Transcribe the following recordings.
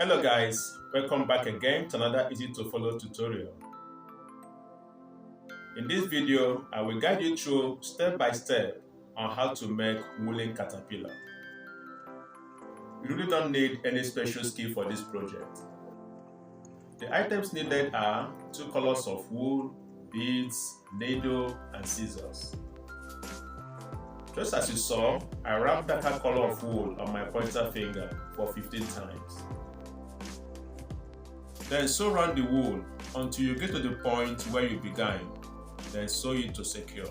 Hello guys, welcome back again to another easy to follow tutorial. In this video, I will guide you through step by step on how to make woolen caterpillar. You really don't need any special skill for this project. The items needed are 2 colors of wool, beads, needle and scissors. Just as you saw, I wrapped darker color of wool on my pointer finger for 15 times. Then sew round the wool until you get to the point where you began. Then sew it to secure.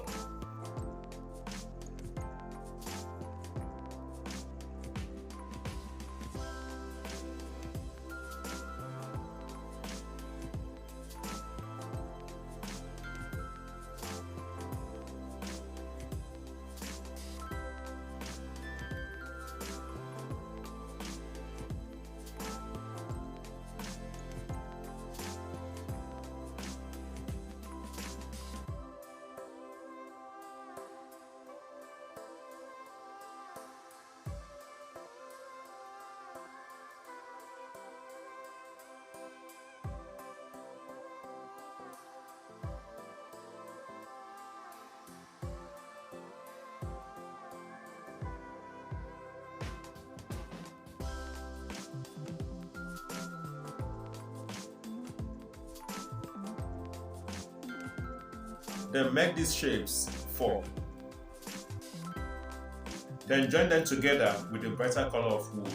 Then make these shapes 4. Then join them together with a brighter color of wool.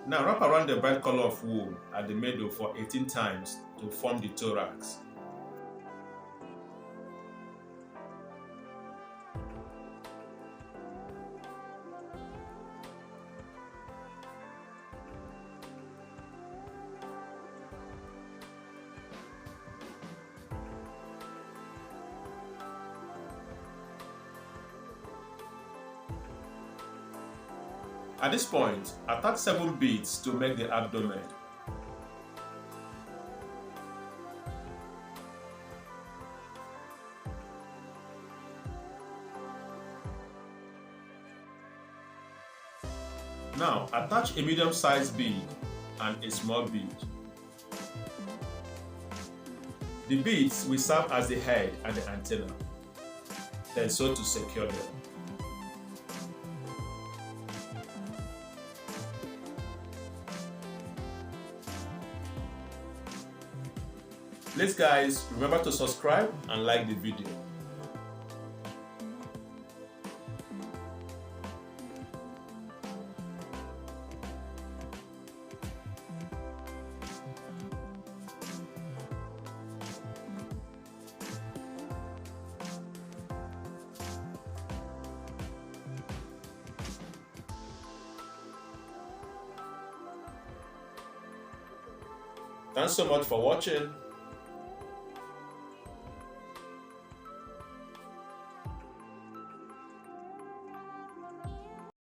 Now wrap around the bright color of wool at the middle for 18 times to form the thorax. At this point, attach 7 beads to make the abdomen. Now, attach a medium-sized bead and a small bead. The beads will serve as the head and the antenna, then sew to secure them. Please guys, remember to subscribe and like the video. Thanks so much for watching.